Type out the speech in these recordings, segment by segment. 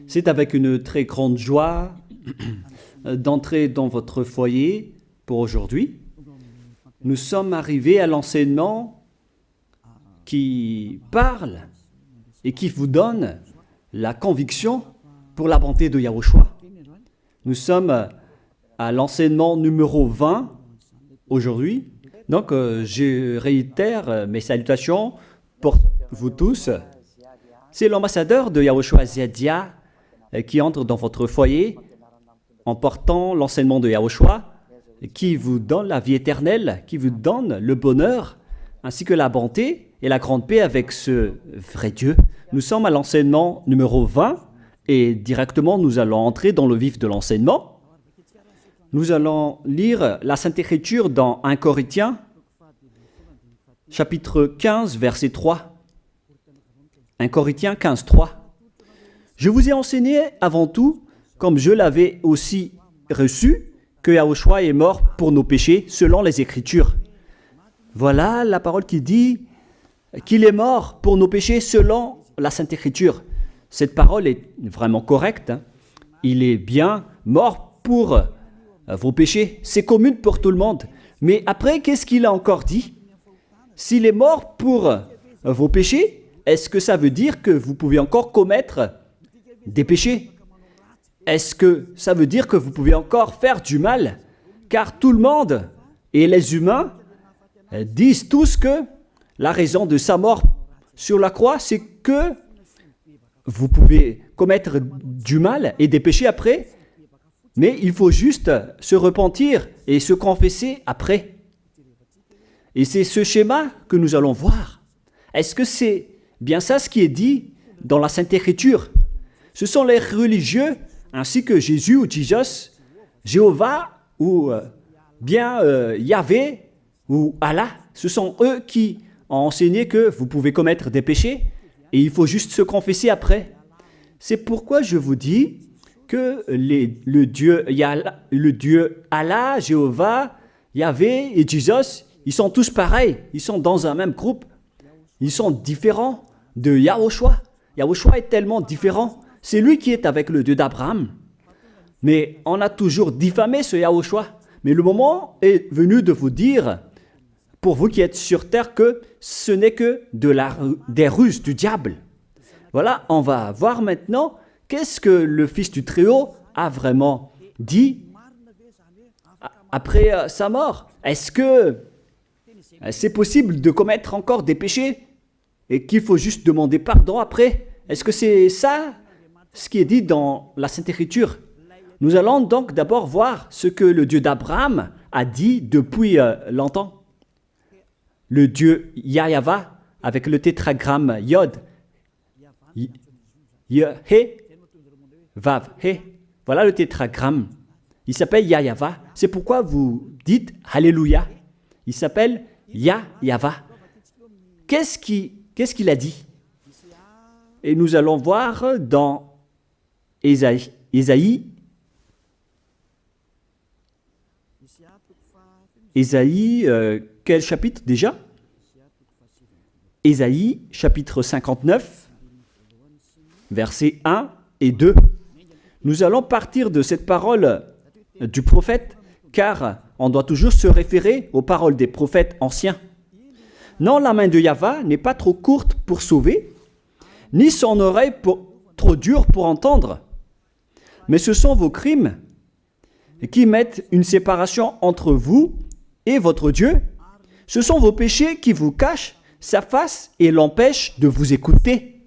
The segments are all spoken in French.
C'est avec une très grande joie d'entrer dans votre foyer pour aujourd'hui. Nous sommes arrivés à l'enseignement qui parle et qui vous donne la conviction pour la bonté de Yahushua. Nous sommes à l'enseignement numéro 20 aujourd'hui. Donc, je réitère mes salutations pour vous tous. C'est l'ambassadeur de Yahushua Ziadia qui entre dans votre foyer en portant l'enseignement de Yahushua qui vous donne la vie éternelle, qui vous donne le bonheur ainsi que la bonté et la grande paix avec ce vrai Dieu. Nous sommes à l'enseignement numéro 20 et directement nous allons entrer dans le vif de l'enseignement. Nous allons lire la Sainte Écriture dans 1 Corinthiens, chapitre 15, verset 3. 1 Corinthiens 15, 3. Je vous ai enseigné avant tout, comme je l'avais aussi reçu, que Yahushua est mort pour nos péchés selon les Écritures. Voilà la parole qui dit qu'il est mort pour nos péchés selon la Sainte Écriture. Cette parole est vraiment correcte. Il est bien mort pour vos péchés. C'est commun pour tout le monde. Mais après, qu'est-ce qu'il a encore dit? S'il est mort pour vos péchés, est-ce que ça veut dire que vous pouvez encore commettre des péchés? Est-ce que ça veut dire que vous pouvez encore faire du mal? Car tout le monde et les humains disent tous que la raison de sa mort sur la croix, c'est que vous pouvez commettre du mal et des péchés après, mais il faut juste se repentir et se confesser après. Et c'est ce schéma que nous allons voir. Est-ce que c'est bien ça ce qui est dit dans la Sainte Écriture? Ce sont les religieux ainsi que Jésus ou Jesus, Jéhovah ou bien Yahvé ou Allah. Ce sont eux qui ont enseigné que vous pouvez commettre des péchés et il faut juste se confesser après. C'est pourquoi je vous dis que le Dieu Allah, Jéhovah, Yahvé et Jesus, ils sont tous pareils. Ils sont dans un même groupe. Ils sont différents de Yahushua. Yahushua est tellement différent. C'est lui qui est avec le Dieu d'Abraham. Mais on a toujours diffamé ce Yahushua. Mais le moment est venu de vous dire, pour vous qui êtes sur terre, que ce n'est que des ruses du diable. Voilà, on va voir maintenant qu'est-ce que le Fils du Très-Haut a vraiment dit après sa mort. Est-ce que c'est possible de commettre encore des péchés et qu'il faut juste demander pardon après? Est-ce que c'est ça ce qui est dit dans la Sainte Écriture? Nous allons donc d'abord voir ce que le Dieu d'Abraham a dit depuis longtemps. Le Dieu Yahva avec le tétragramme Yod, He, Vav, He. Voilà le tétragramme. Il s'appelle Yahva. C'est pourquoi vous dites Alléluia. Il s'appelle Yahva. Qu'est-ce qu'il a dit? Et nous allons voir dans Ésaïe, quel chapitre déjà? Ésaïe, chapitre 59, versets 1 et 2. Nous allons partir de cette parole du prophète, car on doit toujours se référer aux paroles des prophètes anciens. Non, la main de Yahva n'est pas trop courte pour sauver, ni son oreille trop dure pour entendre. Mais ce sont vos crimes qui mettent une séparation entre vous et votre Dieu. Ce sont vos péchés qui vous cachent sa face et l'empêchent de vous écouter.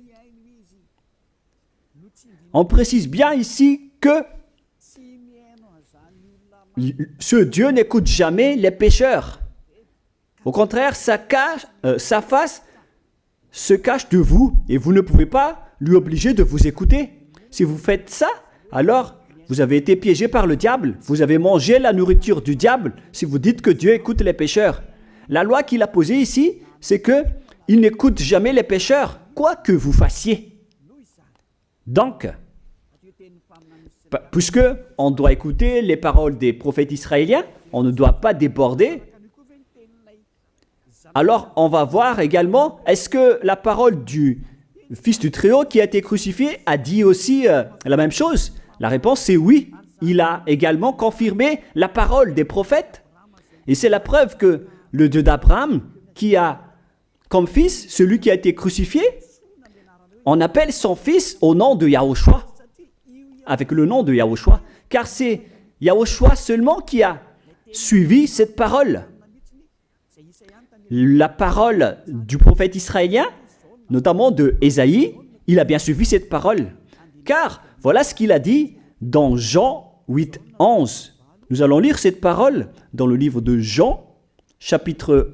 On précise bien ici que ce Dieu n'écoute jamais les pécheurs. Au contraire, sa face se cache de vous et vous ne pouvez pas lui obliger de vous écouter. Si vous faites ça, alors vous avez été piégé par le diable. Vous avez mangé la nourriture du diable si vous dites que Dieu écoute les pécheurs. La loi qu'il a posée ici, c'est qu'il n'écoute jamais les pécheurs, quoi que vous fassiez. Donc, puisque on doit écouter les paroles des prophètes israéliens, on ne doit pas déborder. Alors, on va voir également, est-ce que la parole du Fils du Très-Haut qui a été crucifié a dit aussi la même chose? La réponse c'est oui. Il a également confirmé la parole des prophètes. Et c'est la preuve que le Dieu d'Abraham, qui a comme fils celui qui a été crucifié, on appelle son fils au nom de Yahushua, avec le nom de Yahushua, car c'est Yahushua seulement qui a suivi cette parole. La parole du prophète israélien, notamment de Ésaïe, il a bien suivi cette parole. Car voilà ce qu'il a dit dans Jean 8, 11. Nous allons lire cette parole dans le livre de Jean, chapitre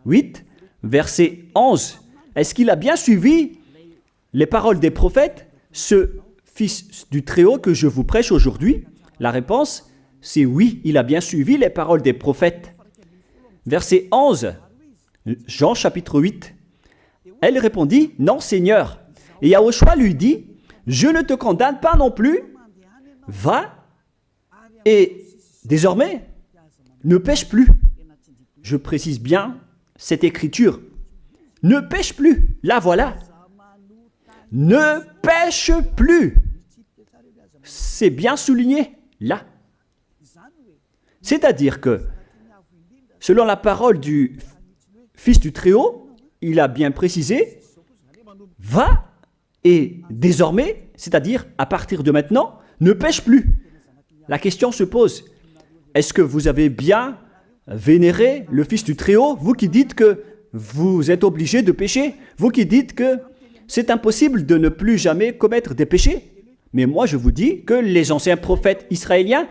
8, verset 11. Est-ce qu'il a bien suivi les paroles des prophètes, ce Fils du Très-Haut que je vous prêche aujourd'hui? La réponse, c'est oui, il a bien suivi les paroles des prophètes. Verset 11, Jean chapitre 8. Elle répondit, non Seigneur. Et Yahushua lui dit, je ne te condamne pas non plus, va et désormais ne pêche plus. Je précise bien cette écriture. Ne pêche plus, là voilà. Ne pêche plus. C'est bien souligné, là. C'est-à-dire que, selon la parole du Fils du Très-Haut, il a bien précisé, va et désormais, c'est-à-dire à partir de maintenant, ne pêche plus. La question se pose, est-ce que vous avez bien vénéré le Fils du Très-Haut, vous qui dites que vous êtes obligé de pécher, vous qui dites que c'est impossible de ne plus jamais commettre des péchés? Mais moi je vous dis que les anciens prophètes israéliens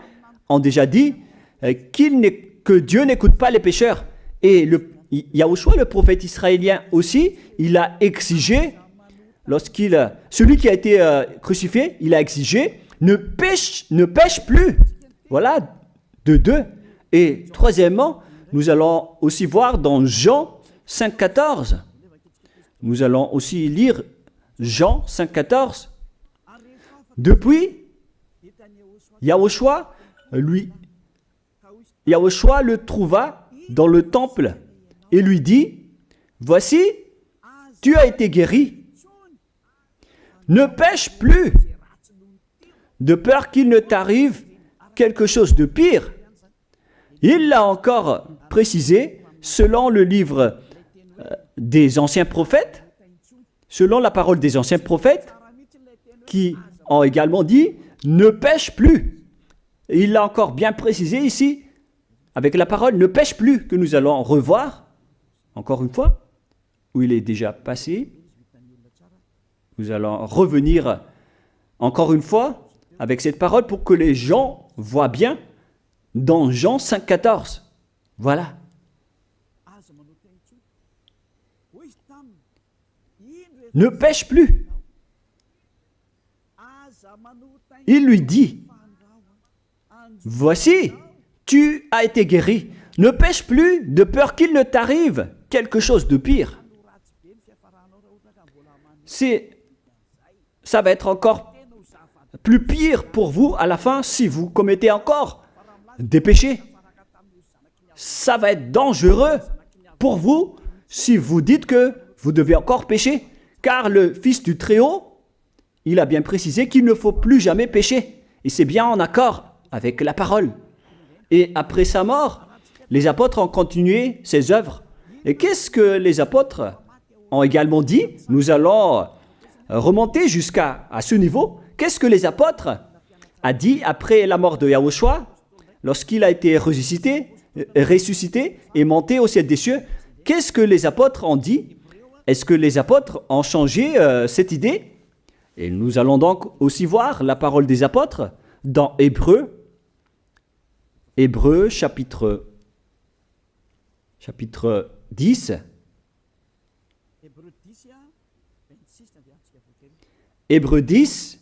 ont déjà dit que Dieu n'écoute pas les pécheurs. Et Yahushua, le prophète israélien aussi, il a exigé, celui qui a été crucifié, il a exigé, ne pêche plus. Voilà, de deux. Et troisièmement, nous allons aussi voir dans Jean 5,14. Nous allons aussi lire Jean 5,14. Depuis, Yahushua le trouva dans le temple et lui dit, voici, tu as été guéri. Ne pêche plus, de peur qu'il ne t'arrive quelque chose de pire. Il l'a encore précisé selon le livre des anciens prophètes, selon la parole des anciens prophètes, qui ont également dit « ne pêche plus ». Il l'a encore bien précisé ici, avec la parole « ne pêche plus » que nous allons revoir, encore une fois, où il est déjà passé. Nous allons revenir encore une fois avec cette parole pour que les gens voient bien dans Jean 5,14. Voilà. Ne pêche plus. Il lui dit, voici, tu as été guéri. Ne pêche plus de peur qu'il ne t'arrive quelque chose de pire. Ça va être encore plus pire pour vous à la fin si vous commettez encore des péchés. Ça va être dangereux pour vous si vous dites que vous devez encore pécher. Car le Fils du Très-Haut, il a bien précisé qu'il ne faut plus jamais pécher. Et c'est bien en accord avec la parole. Et après sa mort, les apôtres ont continué ses œuvres. Et qu'est-ce que les apôtres ont également dit? Nous allons remonter jusqu'à ce niveau. Qu'est-ce que les apôtres ont dit après la mort de Yahushua, lorsqu'il a été ressuscité et monté au ciel des cieux? Qu'est-ce que les apôtres ont dit? Est-ce que les apôtres ont changé cette idée? Et nous allons donc aussi voir la parole des apôtres dans Hébreux chapitre 10. Hébreux 10,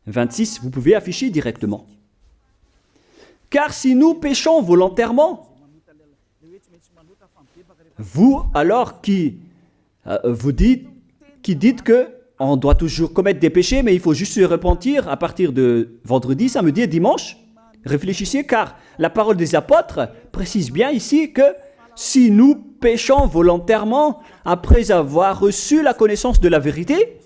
26, vous pouvez afficher directement. Car si nous péchons volontairement, vous alors qui dites que on doit toujours commettre des péchés, mais il faut juste se repentir à partir de vendredi, samedi et dimanche. Réfléchissez, car la parole des apôtres précise bien ici que si nous péchons volontairement après avoir reçu la connaissance de la vérité,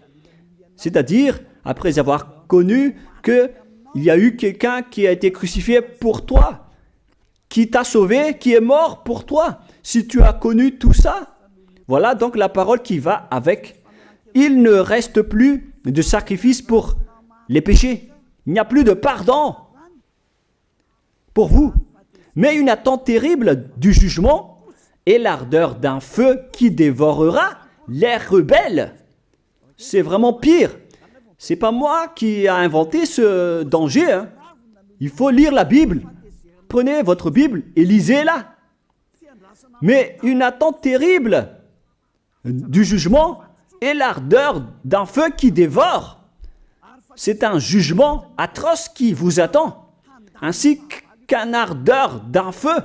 C'est-à-dire, après avoir connu qu'il y a eu quelqu'un qui a été crucifié pour toi, qui t'a sauvé, qui est mort pour toi. Si tu as connu tout ça, voilà donc la parole qui va avec. Il ne reste plus de sacrifice pour les péchés. Il n'y a plus de pardon pour vous, mais une attente terrible du jugement et l'ardeur d'un feu qui dévorera les rebelles. C'est vraiment pire. C'est pas moi qui ai inventé ce danger. Hein. Il faut lire la Bible. Prenez votre Bible et lisez-la. Mais une attente terrible du jugement et l'ardeur d'un feu qui dévore. C'est un jugement atroce qui vous attend, ainsi qu'une ardeur d'un feu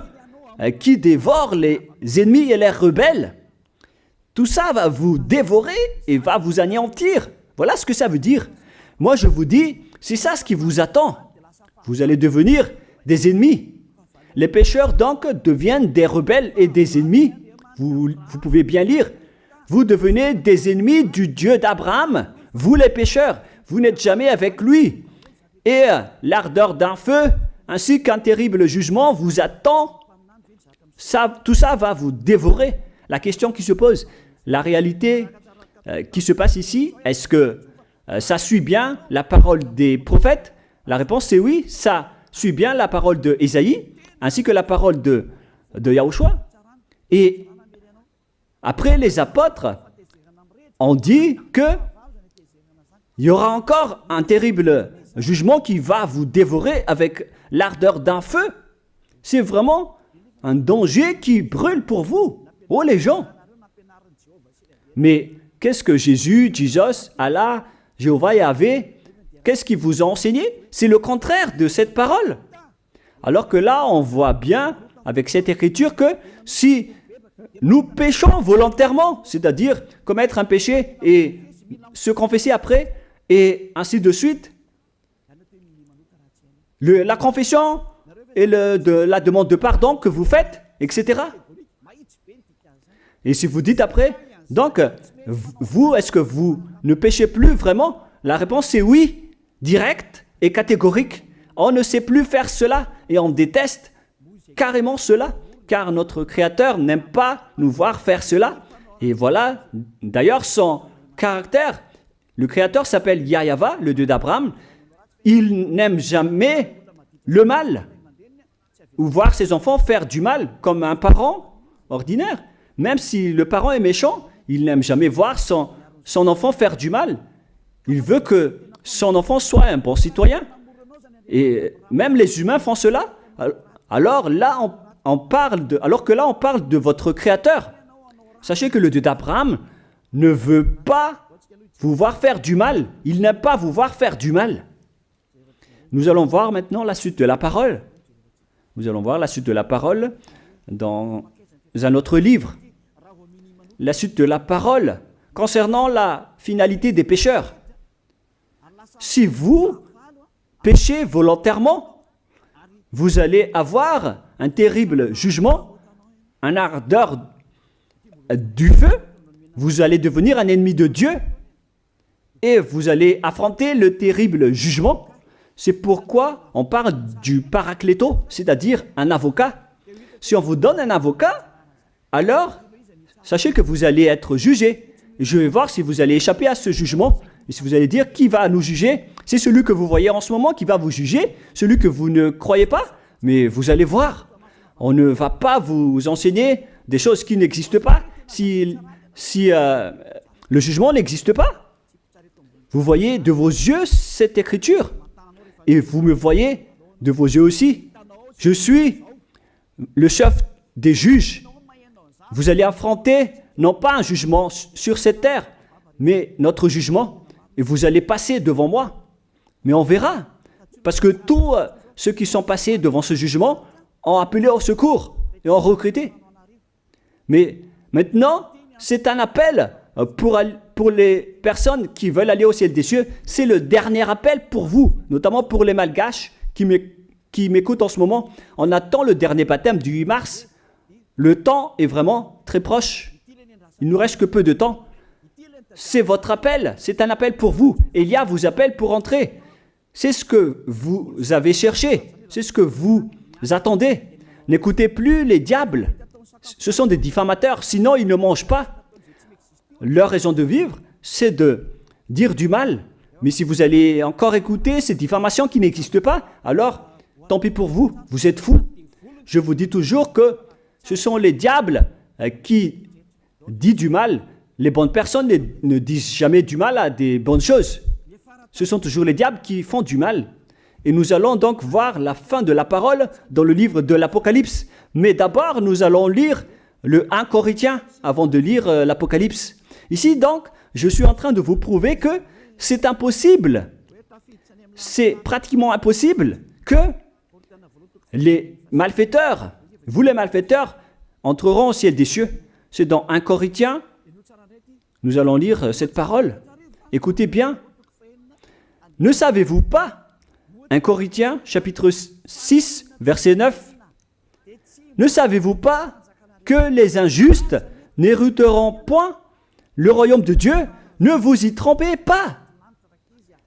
qui dévore les ennemis et les rebelles. Tout ça va vous dévorer et va vous anéantir. Voilà ce que ça veut dire. Moi, je vous dis, c'est ça ce qui vous attend. Vous allez devenir des ennemis. Les pécheurs, donc, deviennent des rebelles et des ennemis. Vous pouvez bien lire. Vous devenez des ennemis du Dieu d'Abraham. Vous, les pécheurs, vous n'êtes jamais avec lui. Et l'ardeur d'un feu, ainsi qu'un terrible jugement vous attend. Tout ça va vous dévorer. La question qui se pose, la réalité qui se passe ici, est-ce que ça suit bien la parole des prophètes? La réponse c'est oui, ça suit bien la parole de Ésaïe, ainsi que la parole de Yahushua. Et après, les apôtres ont dit qu'il y aura encore un terrible jugement qui va vous dévorer avec l'ardeur d'un feu. C'est vraiment un danger qui brûle pour vous. Oh les gens! Mais qu'est-ce que Jésus, Allah, Jéhovah Yahvé, qu'est-ce qu'il vous a enseigné? C'est le contraire de cette parole. Alors que là, on voit bien avec cette écriture que si nous péchons volontairement, c'est-à-dire commettre un péché et se confesser après, et ainsi de suite, la confession et la demande de pardon que vous faites, etc. Et si vous dites après, donc, vous, est-ce que vous ne péchez plus vraiment? La réponse est oui, directe et catégorique. On ne sait plus faire cela et on déteste carrément cela, car notre Créateur n'aime pas nous voir faire cela. Et voilà, d'ailleurs, son caractère, le Créateur s'appelle Yahva, le Dieu d'Abraham. Il n'aime jamais le mal ou voir ses enfants faire du mal comme un parent ordinaire. Même si le parent est méchant, il n'aime jamais voir son enfant faire du mal. Il veut que son enfant soit un bon citoyen. Et même les humains font cela. Alors là, on parle de votre Créateur. Sachez que le Dieu d'Abraham ne veut pas vous voir faire du mal. Il n'aime pas vous voir faire du mal. Nous allons voir maintenant la suite de la parole. Nous allons voir la suite de la parole dans un autre livre. La suite de la parole concernant la finalité des pécheurs. Si vous péchez volontairement, vous allez avoir un terrible jugement, un ardeur du feu, vous allez devenir un ennemi de Dieu et vous allez affronter le terrible jugement. C'est pourquoi on parle du paracléto, c'est-à-dire un avocat. Si on vous donne un avocat, alors sachez que vous allez être jugé. Je vais voir si vous allez échapper à ce jugement. Et si vous allez dire qui va nous juger, c'est celui que vous voyez en ce moment qui va vous juger, celui que vous ne croyez pas. Mais vous allez voir, on ne va pas vous enseigner des choses qui n'existent pas si le jugement n'existe pas. Vous voyez de vos yeux cette écriture et vous me voyez de vos yeux aussi. Je suis le chef des juges. Vous allez affronter non pas un jugement sur cette terre, mais notre jugement. Et vous allez passer devant moi. Mais on verra. Parce que tous ceux qui sont passés devant ce jugement ont appelé au secours et ont recruté. Mais maintenant, c'est un appel pour les personnes qui veulent aller au ciel des cieux. C'est le dernier appel pour vous, notamment pour les malgaches qui m'écoutent en ce moment. On attend le dernier baptême du 8 mars. Le temps est vraiment très proche. Il nous reste que peu de temps. c'est votre appel, c'est un appel pour vous. Élia vous appelle pour entrer. C'est ce que vous avez cherché, c'est ce que vous attendez. N'écoutez plus les diables, ce sont des diffamateurs, sinon ils ne mangent pas. Leur raison de vivre, c'est de dire du mal. Mais si vous allez encore écouter ces diffamations qui n'existent pas, alors tant pis pour vous, vous êtes fous. Je vous dis toujours que ce sont les diables qui disent du mal. Les bonnes personnes ne disent jamais du mal à des bonnes choses. Ce sont toujours les diables qui font du mal. Et nous allons donc voir la fin de la parole dans le livre de l'Apocalypse. Mais d'abord, nous allons lire le 1 Corinthiens avant de lire l'Apocalypse. Ici, donc, je suis en train de vous prouver que c'est impossible. C'est pratiquement impossible que les malfaiteurs, vous les malfaiteurs, entreront au ciel des cieux. C'est dans 1 Corinthiens, nous allons lire cette parole. Écoutez bien. Ne savez-vous pas, 1 Corinthiens, chapitre 6, verset 9, ne savez-vous pas que les injustes n'hériteront point le royaume de Dieu? Ne vous y trompez pas.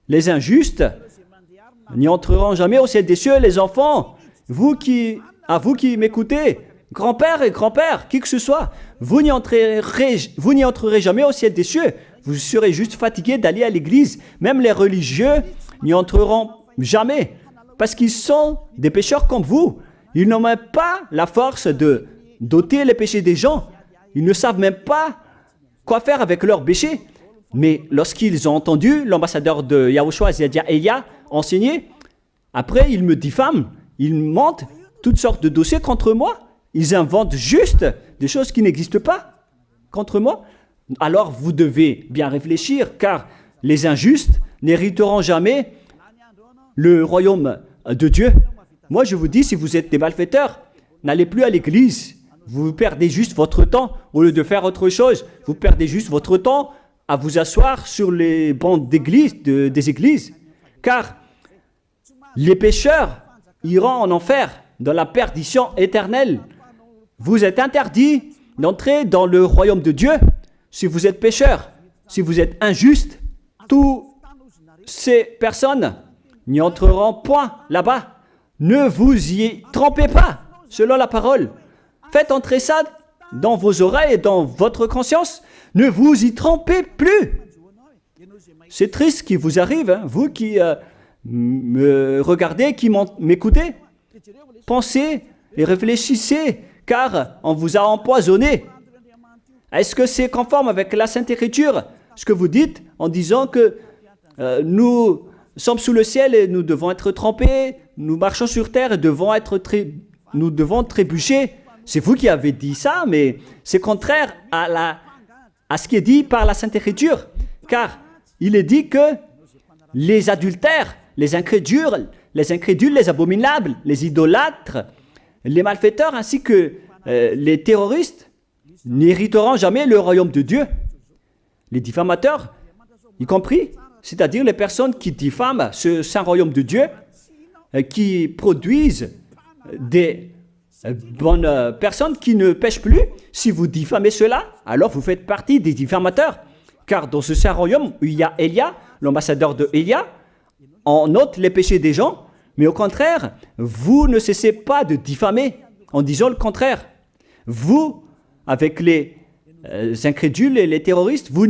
Les injustes n'y entreront jamais au ciel des cieux. Les enfants, vous qui m'écoutez, grand-père et grand-père, qui que ce soit, vous n'y entrerez jamais au ciel des cieux. Vous serez juste fatigués d'aller à l'église. Même les religieux n'y entreront jamais, parce qu'ils sont des pécheurs comme vous. Ils n'ont même pas la force de d'ôter les péchés des gens. Ils ne savent même pas quoi faire avec leurs péchés. Mais lorsqu'ils ont entendu l'ambassadeur de Yahushua, c'est-à-dire Elia, enseigner, après ils me diffament, ils montent toutes sortes de dossiers contre moi. Ils inventent juste des choses qui n'existent pas contre moi. Alors vous devez bien réfléchir, car les injustes n'hériteront jamais le royaume de Dieu. Moi je vous dis, si vous êtes des malfaiteurs, n'allez plus à l'église. Vous perdez juste votre temps au lieu de faire autre chose. Vous perdez juste votre temps à vous asseoir sur les bancs d'église, des églises. Car les pécheurs iront en enfer, dans la perdition éternelle. Vous êtes interdit d'entrer dans le royaume de Dieu si vous êtes pécheur, si vous êtes injuste. Toutes ces personnes n'y entreront point là-bas. Ne vous y trompez pas, selon la parole. Faites entrer ça dans vos oreilles et dans votre conscience. Ne vous y trompez plus. C'est triste ce qui vous arrive, hein, vous qui me regardez, qui m'écoutez. Pensez et réfléchissez, car on vous a empoisonné. Est-ce que c'est conforme avec la Sainte Écriture, ce que vous dites en disant que nous sommes sous le ciel et nous devons être trempés, nous marchons sur terre et nous devons trébucher? C'est vous qui avez dit ça, mais c'est contraire à ce qui est dit par la Sainte Écriture, car il est dit que les adultères, les incrédules, les abominables, les idolâtres, les malfaiteurs ainsi que les terroristes n'hériteront jamais le royaume de Dieu. Les diffamateurs, y compris, c'est-à-dire les personnes qui diffament ce saint royaume de Dieu, qui produisent des bonnes personnes qui ne pêchent plus. Si vous diffamez cela, alors vous faites partie des diffamateurs. Car dans ce saint royaume où il y a Elia, l'ambassadeur de Elia, on note les péchés des gens, mais au contraire, vous ne cessez pas de diffamer en disant le contraire. Vous, avec les incrédules et les terroristes, vous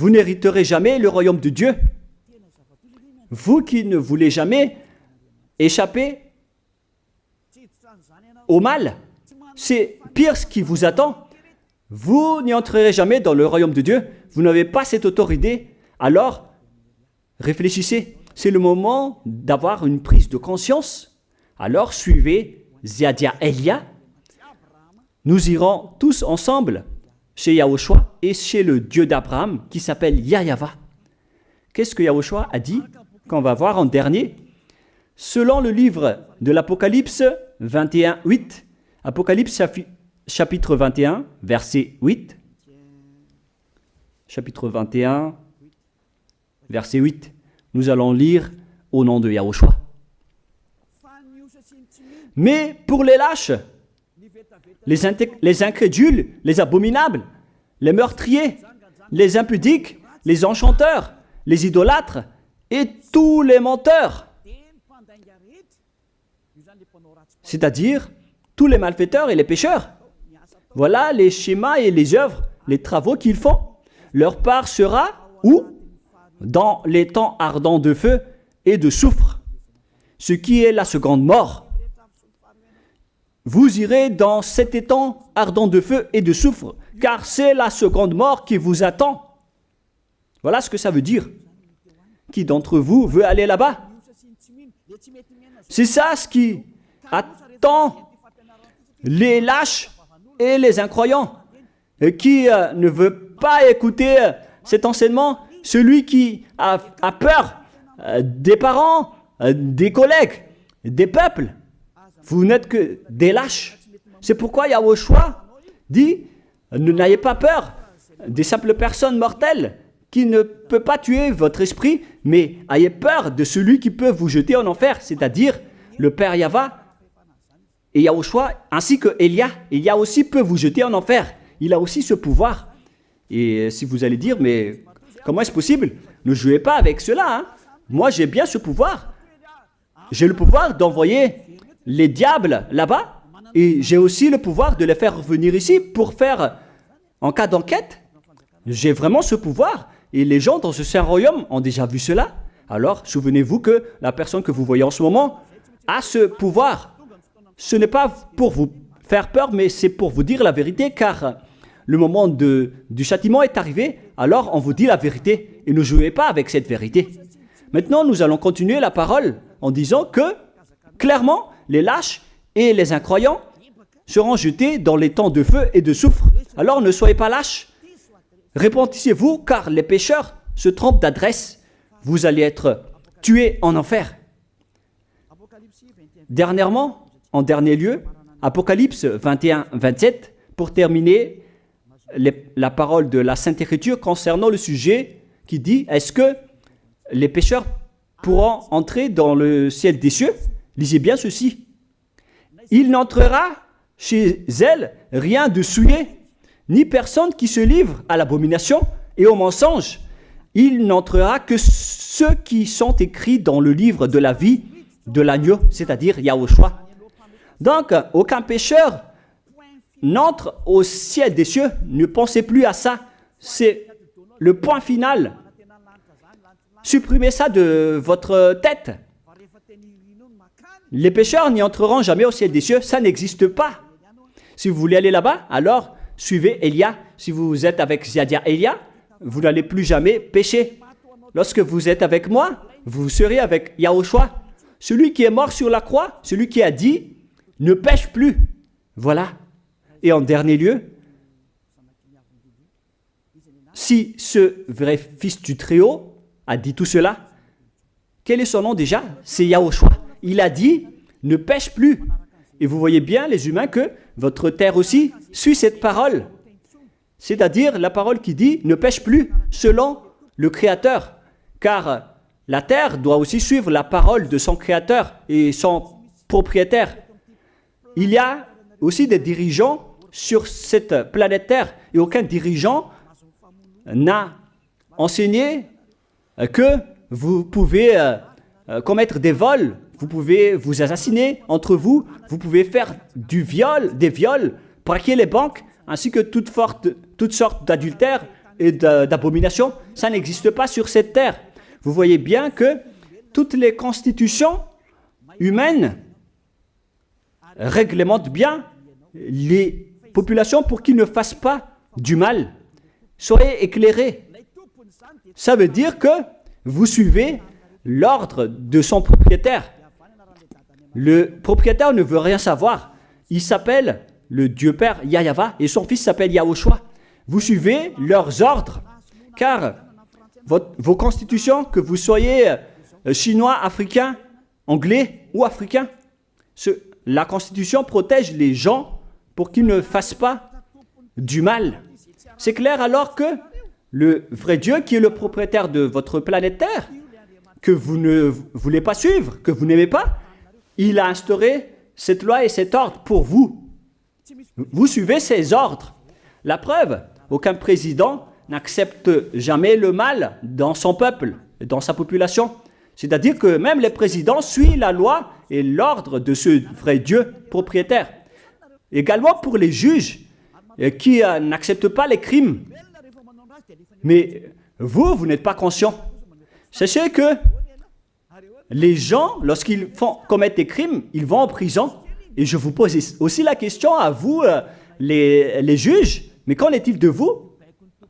n'hériterez jamais le royaume de Dieu. Vous qui ne voulez jamais échapper au mal, c'est pire ce qui vous attend. Vous n'y entrerez jamais dans le royaume de Dieu. Vous n'avez pas cette autorité. Alors, réfléchissez. C'est le moment d'avoir une prise de conscience. Alors, suivez Zeadia Elia. Nous irons tous ensemble chez Yahushua et chez le Dieu d'Abraham qui s'appelle Yahweh. Qu'est-ce que Yahushua a dit qu'on va voir en dernier? Selon le livre de l'Apocalypse 21, 8, Apocalypse chapitre 21, verset 8. Chapitre 21, verset 8. Nous allons lire au nom de Yahushua. Mais pour les lâches, les incrédules, les abominables, les meurtriers, les impudiques, les enchanteurs, les idolâtres et tous les menteurs. C'est-à-dire tous les malfaiteurs et les pécheurs. Voilà les schémas et les œuvres, les travaux qu'ils font. Leur part sera où? Dans les temps ardents de feu et de soufre, ce qui est la seconde mort. Vous irez dans cet étang ardent de feu et de soufre, car c'est la seconde mort qui vous attend. Voilà ce que ça veut dire. Qui d'entre vous veut aller là-bas? C'est ça ce qui attend les lâches et les incroyants. Qui ne veut pas écouter cet enseignement? Celui qui a peur des parents, des collègues, des peuples. Vous n'êtes que des lâches. C'est pourquoi Yahushua dit, n'ayez pas peur des simples personnes mortelles qui ne peut pas tuer votre esprit, mais ayez peur de celui qui peut vous jeter en enfer, c'est-à-dire le Père Yahva et Yahushua, ainsi que Elia. Elia aussi peut vous jeter en enfer. Il a aussi ce pouvoir. Et si vous allez dire, mais comment est-ce possible? Ne jouez pas avec cela. Hein? Moi, j'ai bien ce pouvoir. J'ai le pouvoir d'envoyer les diables là-bas. Et j'ai aussi le pouvoir de les faire revenir ici pour faire, en cas d'enquête. J'ai vraiment ce pouvoir. Et les gens dans ce saint royaume ont déjà vu cela. Alors, souvenez-vous que la personne que vous voyez en ce moment a ce pouvoir. Ce n'est pas pour vous faire peur, mais c'est pour vous dire la vérité, car le moment du châtiment est arrivé, alors on vous dit la vérité, et ne jouez pas avec cette vérité. Maintenant, nous allons continuer la parole en disant que, clairement, les lâches et les incroyants seront jetés dans les temps de feu et de soufre. Alors ne soyez pas lâches, répentissez-vous, car les pécheurs se trompent d'adresse. Vous allez être tués en enfer. Dernièrement, en dernier lieu, Apocalypse 21-27, pour terminer la parole de la Sainte Écriture concernant le sujet qui dit, est-ce que les pécheurs pourront entrer dans le ciel des cieux? Lisez bien ceci. Il n'entrera chez elle rien de souillé, ni personne qui se livre à l'abomination et au mensonge. Il n'entrera que ceux qui sont écrits dans le livre de la vie de l'agneau, c'est-à-dire Yahushua. Donc, aucun pécheur n'entre au ciel des cieux. Ne pensez plus à ça. C'est le point final. Supprimez ça de votre tête. Les pécheurs n'y entreront jamais au ciel des cieux. Ça n'existe pas. Si vous voulez aller là-bas, alors suivez Elia. Si vous êtes avec Ziadia Elia, vous n'allez plus jamais pécher. Lorsque vous êtes avec moi, vous serez avec Yahushua. Celui qui est mort sur la croix, celui qui a dit, ne pêche plus. Voilà. Et en dernier lieu, si ce vrai fils du Très-Haut a dit tout cela, quel est son nom déjà? C'est Yahushua. Il a dit, ne pêche plus. Et vous voyez bien, les humains, que votre terre aussi suit cette parole. C'est-à-dire la parole qui dit, ne pêche plus, selon le Créateur. Car la terre doit aussi suivre la parole de son Créateur et son propriétaire. Il y a aussi des dirigeants sur cette planète Terre et aucun dirigeant n'a enseigné que vous pouvez commettre des vols, vous pouvez vous assassiner entre vous, vous pouvez faire des viols, braquer les banques, ainsi que toutes sortes d'adultères et d'abominations. Ça n'existe pas sur cette terre. Vous voyez bien que toutes les constitutions humaines réglementent bien les populations pour qu'ils ne fassent pas du mal. Soyez éclairés. Ça veut dire que vous suivez l'ordre de son propriétaire. Le propriétaire ne veut rien savoir. Il s'appelle le Dieu Père Yahva et son fils s'appelle Yahushua. Vous suivez leurs ordres, car vos constitutions, que vous soyez chinois, africain, anglais ou africain, la constitution protège les gens pour qu'ils ne fassent pas du mal. C'est clair alors que le vrai Dieu, qui est le propriétaire de votre planète Terre, que vous ne voulez pas suivre, que vous n'aimez pas, il a instauré cette loi et cet ordre pour vous. Vous suivez ces ordres. La preuve, aucun président n'accepte jamais le mal dans son peuple, dans sa population. C'est-à-dire que même les présidents suivent la loi et l'ordre de ce vrai Dieu propriétaire. Également pour les juges qui n'acceptent pas les crimes. Mais vous n'êtes pas conscient. Sachez que les gens, lorsqu'ils commettent des crimes, ils vont en prison. Et je vous pose aussi la question à vous, les juges, mais qu'en est-il de vous?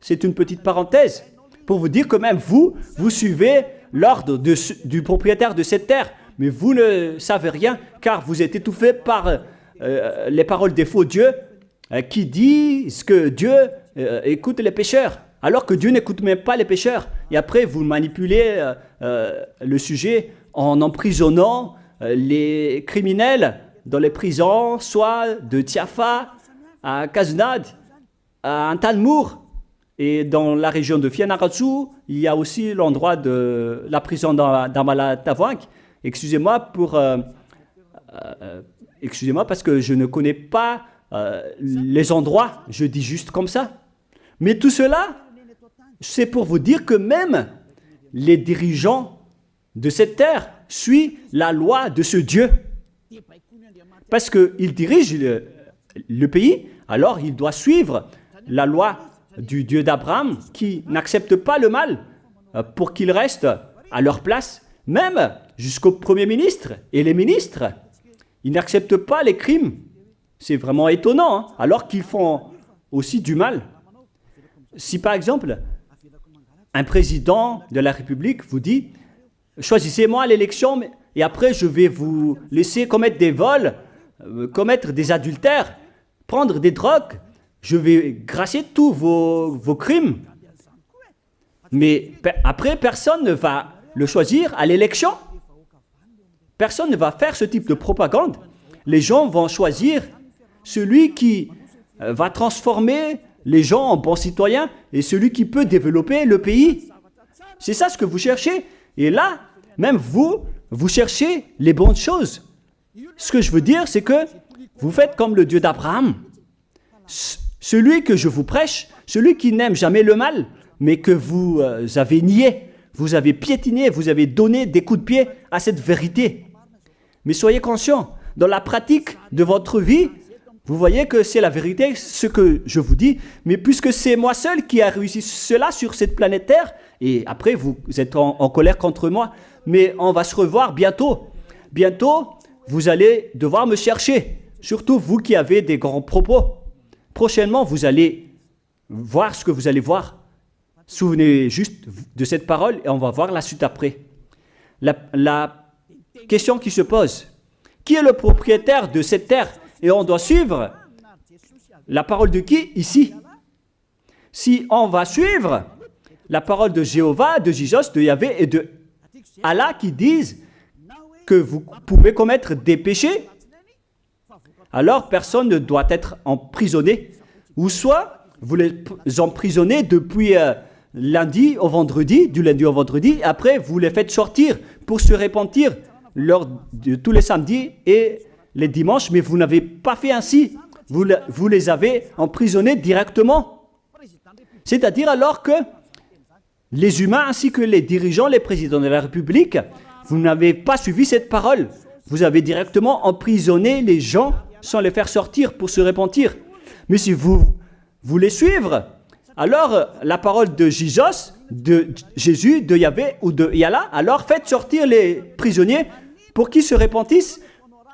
C'est une petite parenthèse pour vous dire que même vous suivez l'ordre du propriétaire de cette terre, mais vous ne savez rien car vous êtes étouffé par les paroles des faux dieux qui disent que Dieu écoute les pécheurs, alors que Dieu n'écoute même pas les pécheurs. Et après, vous manipulez le sujet en emprisonnant les criminels dans les prisons, soit de Tiafa à Kaznad, à Antalmour. Et dans la région de Fianarantsoa, il y a aussi l'endroit de la prison d'Amala-Tavoink. Excusez-moi parce que je ne connais pas les endroits, je dis juste comme ça. Mais tout cela, c'est pour vous dire que même les dirigeants de cette terre suivent la loi de ce Dieu. Parce qu'il dirige le pays, alors il doit suivre la loi du Dieu d'Abraham qui n'accepte pas le mal pour qu'ils restent à leur place, même jusqu'au Premier ministre et les ministres. Ils n'acceptent pas les crimes. C'est vraiment étonnant, hein, alors qu'ils font aussi du mal. Si par exemple, un président de la République vous dit « Choisissez-moi à l'élection et après je vais vous laisser commettre des vols, commettre des adultères, prendre des drogues, je vais gracier tous vos crimes. » Mais après, personne ne va le choisir à l'élection. Personne ne va faire ce type de propagande. Les gens vont choisir celui qui va transformer les gens en bons citoyens et celui qui peut développer le pays. C'est ça ce que vous cherchez. Et là, même vous cherchez les bonnes choses. Ce que je veux dire, c'est que vous faites comme le Dieu d'Abraham. Celui que je vous prêche, celui qui n'aime jamais le mal, mais que vous avez nié, vous avez piétiné, vous avez donné des coups de pied à cette vérité. Mais soyez conscients, dans la pratique de votre vie, vous voyez que c'est la vérité, ce que je vous dis, mais puisque c'est moi seul qui a réussi cela sur cette planète Terre, et après vous êtes en colère contre moi, mais on va se revoir bientôt. Bientôt, vous allez devoir me chercher, surtout vous qui avez des grands propos. Prochainement, vous allez voir ce que vous allez voir. Souvenez juste de cette parole et on va voir la suite après. La question qui se pose, qui est le propriétaire de cette terre? Et on doit suivre la parole de qui ici? Si on va suivre la parole de Jéhovah, de Jésus, de Yahvé et de Allah qui disent que vous pouvez commettre des péchés, alors personne ne doit être emprisonné. Ou soit vous les emprisonnez depuis lundi au vendredi, du lundi au vendredi, après vous les faites sortir pour se repentir lors de tous les samedis et les dimanches, mais vous n'avez pas fait ainsi. Vous les avez emprisonnés directement. C'est-à-dire alors que les humains ainsi que les dirigeants, les présidents de la République, vous n'avez pas suivi cette parole. Vous avez directement emprisonné les gens sans les faire sortir pour se repentir. Mais si vous voulez suivre, alors la parole de Jésus, de Yahvé ou de Yallah, alors faites sortir les prisonniers pour qu'ils se repentissent.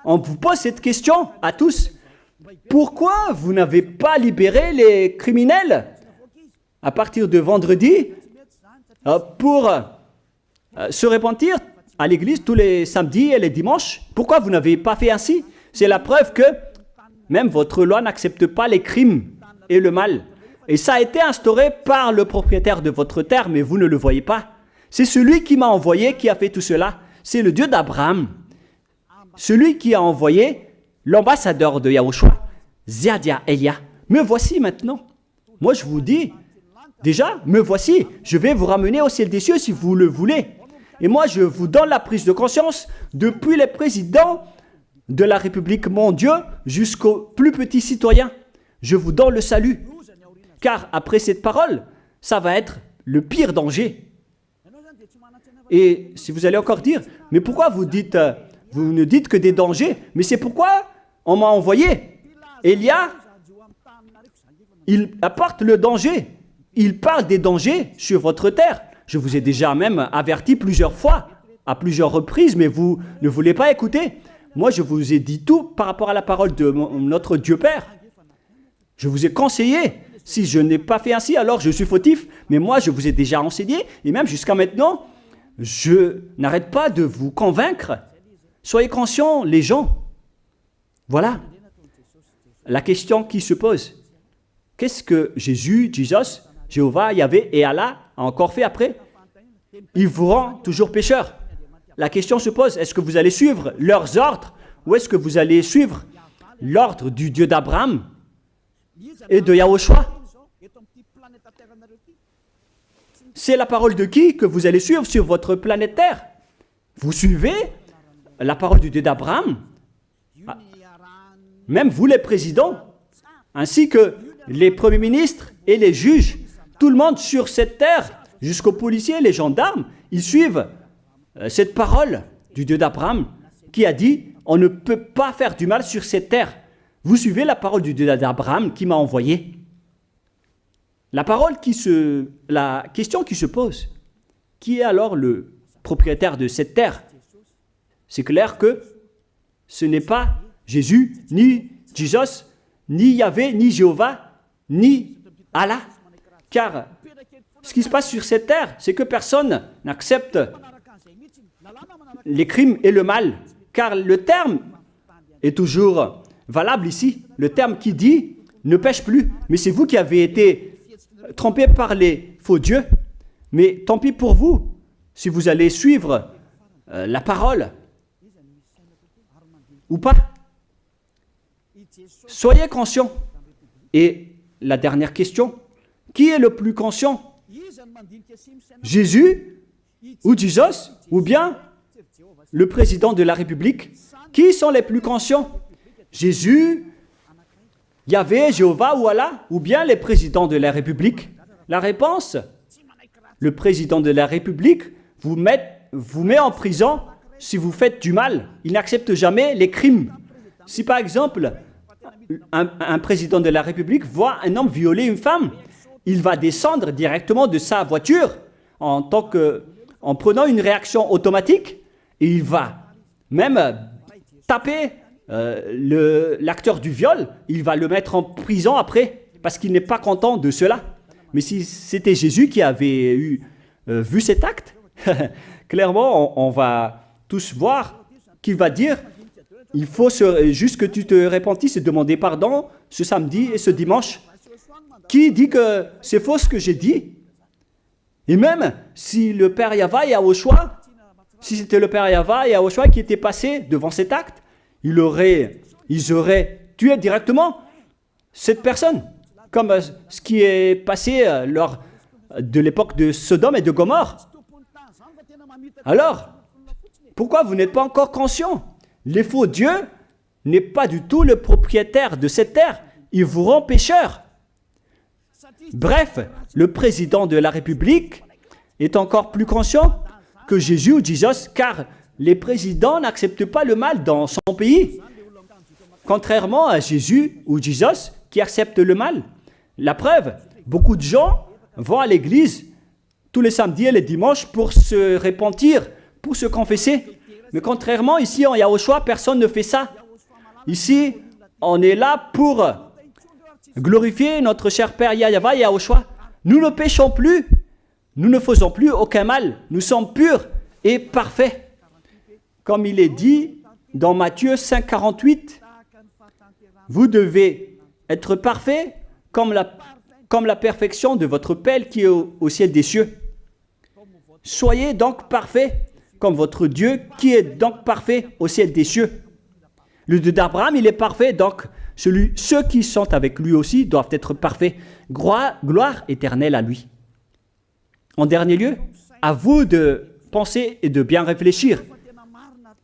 On vous pose cette question à tous. Pourquoi vous n'avez pas libéré les criminels à partir de vendredi pour se repentir à l'église tous les samedis et les dimanches? Pourquoi vous n'avez pas fait ainsi? C'est la preuve que même votre loi n'accepte pas les crimes et le mal. Et ça a été instauré par le propriétaire de votre terre, mais vous ne le voyez pas. C'est celui qui m'a envoyé qui a fait tout cela. C'est le Dieu d'Abraham. Celui qui a envoyé l'ambassadeur de Yahushua, Ziadia Elia. Me voici maintenant. Moi je vous dis, déjà, me voici. Je vais vous ramener au ciel des cieux si vous le voulez. Et moi je vous donne la prise de conscience depuis les présidents de la République, mon Dieu, jusqu'aux plus petits citoyens. Je vous donne le salut. Car après cette parole, ça va être le pire danger. Et si vous allez encore dire, mais pourquoi vous ne dites que des dangers? Mais c'est pourquoi on m'a envoyé. Élia, il apporte le danger. Il parle des dangers sur votre terre. Je vous ai déjà même averti plusieurs fois, à plusieurs reprises, mais vous ne voulez pas écouter. Moi, je vous ai dit tout par rapport à la parole de notre Dieu Père. Je vous ai conseillé. Si je n'ai pas fait ainsi, alors je suis fautif. Mais moi, je vous ai déjà enseigné. Et même jusqu'à maintenant, je n'arrête pas de vous convaincre. Soyez conscients, les gens. Voilà la question qui se pose. Qu'est-ce que Jésus, Jéhovah, Yahvé et Allah a encore fait après? Il vous rend toujours pécheur. La question se pose, est-ce que vous allez suivre leurs ordres ou est-ce que vous allez suivre l'ordre du Dieu d'Abraham et de Yahushua? C'est la parole de qui que vous allez suivre sur votre planète Terre? Vous suivez la parole du Dieu d'Abraham? Même vous les présidents, ainsi que les premiers ministres et les juges, tout le monde sur cette terre, jusqu'aux policiers, les gendarmes, ils suivent cette parole du Dieu d'Abraham qui a dit, on ne peut pas faire du mal sur cette terre. Vous suivez la parole du Dieu d'Abraham qui m'a envoyé. La question qui se pose, qui est alors le propriétaire de cette terre? C'est clair que ce n'est pas Jésus, ni Jesus, ni Yahvé, ni Jéhovah, ni Allah. Car ce qui se passe sur cette terre, c'est que personne n'accepte les crimes et le mal. Car le terme est toujours valable ici. Le terme qui dit « ne pêche plus ». Mais c'est vous qui avez été trompés par les faux dieux. Mais tant pis pour vous, si vous allez suivre la parole ou pas. Soyez conscients. Et la dernière question, qui est le plus conscient? Jésus ou Jesus ou bien le président de la République? Qui sont les plus conscients? Jésus, Yahvé, Jéhovah ou Allah ou bien les présidents de la République? La réponse, le président de la République vous met en prison si vous faites du mal. Il n'accepte jamais les crimes. Si par exemple, un président de la République voit un homme violer une femme, il va descendre directement de sa voiture en prenant une réaction automatique et il va même taper l'acteur du viol, il va le mettre en prison après parce qu'il n'est pas content de cela. Mais si c'était Jésus qui avait vu cet acte, clairement on va tous voir qu'il va dire il faut juste que tu te repentisses et demander pardon ce samedi et ce dimanche. Qui dit que c'est faux ce que j'ai dit? Et même si le Père Yahvé et Yahushua, si c'était le Père Yahvé et Yahushua qui était passé devant cet acte, ils auraient tué directement cette personne, comme ce qui est passé lors de l'époque de Sodome et de Gomorrhe. Alors, pourquoi vous n'êtes pas encore conscient? Les faux dieux n'est pas du tout le propriétaire de cette terre. Il vous rend pécheur. Bref, le président de la République est encore plus conscient que Jésus ou Jesus, car les présidents n'acceptent pas le mal dans son pays. Contrairement à Jésus ou Jesus qui acceptent le mal. La preuve, beaucoup de gens vont à l'église tous les samedis et les dimanches pour se repentir, pour se confesser. Mais contrairement, ici en Yahushua, personne ne fait ça. Ici, on est là pour glorifier notre cher Père Yahvé et Yahushua. Nous ne péchons plus, nous ne faisons plus aucun mal. Nous sommes purs et parfaits. Comme il est dit dans Matthieu 5, 48, vous devez être parfaits comme la perfection de votre Père qui est au ciel des cieux. Soyez donc parfaits comme votre Dieu qui est donc parfait au ciel des cieux. Le Dieu d'Abraham, il est parfait, donc ceux qui sont avec lui aussi doivent être parfaits. Gloire éternelle à lui. En dernier lieu, à vous de penser et de bien réfléchir.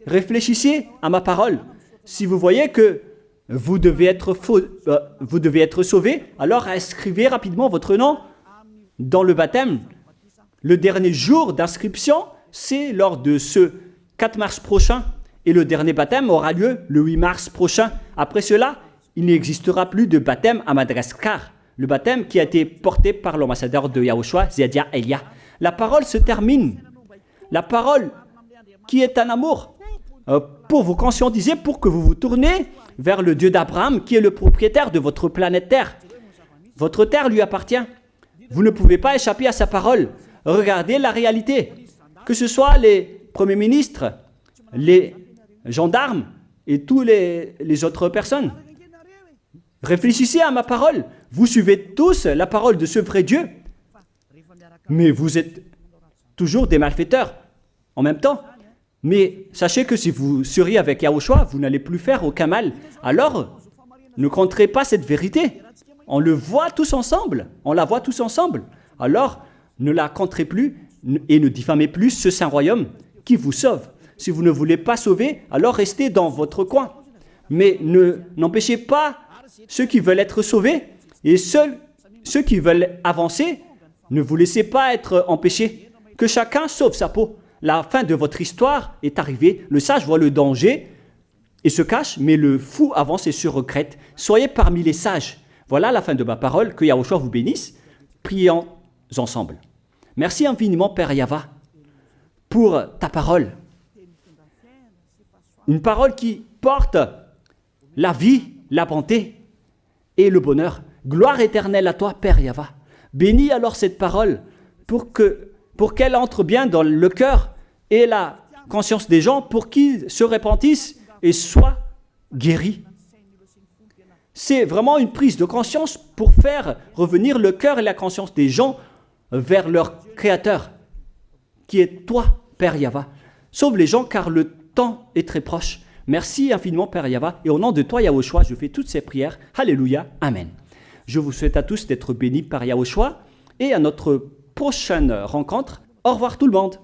Réfléchissez à ma parole. Si vous voyez que vous devez être sauvés, alors inscrivez rapidement votre nom dans le baptême, le dernier jour d'inscription, c'est lors de ce 4 mars prochain. Et le dernier baptême aura lieu le 8 mars prochain. Après cela, il n'existera plus de baptême à Madagascar. Le baptême qui a été porté par l'ambassadeur de Yahushua, Zedia Elia. La parole se termine. La parole qui est un amour pour vous conscientiser, pour que vous vous tournez vers le Dieu d'Abraham qui est le propriétaire de votre planète Terre. Votre terre lui appartient. Vous ne pouvez pas échapper à sa parole. Regardez la réalité. Que ce soit les premiers ministres, les gendarmes et toutes les autres personnes. Réfléchissez à ma parole. Vous suivez tous la parole de ce vrai Dieu. Mais vous êtes toujours des malfaiteurs en même temps. Mais sachez que si vous seriez avec Yahushua, vous n'allez plus faire aucun mal. Alors, ne compterez pas cette vérité. On le voit tous ensemble. On la voit tous ensemble. Alors, ne la compterez plus et ne diffamez plus ce saint royaume qui vous sauve. Si vous ne voulez pas sauver, alors restez dans votre coin. Mais n'empêchez pas ceux qui veulent être sauvés et ceux qui veulent avancer, ne vous laissez pas être empêchés. Que chacun sauve sa peau. La fin de votre histoire est arrivée. Le sage voit le danger et se cache, mais le fou avance et se regrette. Soyez parmi les sages. Voilà la fin de ma parole. Que Yahushua vous bénisse. Prions ensemble. Merci infiniment, Père Yahva, pour ta parole. Une parole qui porte la vie, la bonté et le bonheur. Gloire éternelle à toi, Père Yahva. Bénis alors cette parole pour qu'elle entre bien dans le cœur et la conscience des gens, pour qu'ils se repentissent et soient guéris. C'est vraiment une prise de conscience pour faire revenir le cœur et la conscience des gens vers leur Créateur, qui est toi, Père Yahva. Sauve les gens, car le temps est très proche. Merci infiniment, Père Yahva, et au nom de toi, Yahushua, je fais toutes ces prières. Alléluia, Amen. Je vous souhaite à tous d'être bénis par Yahushua, et à notre prochaine rencontre. Au revoir tout le monde.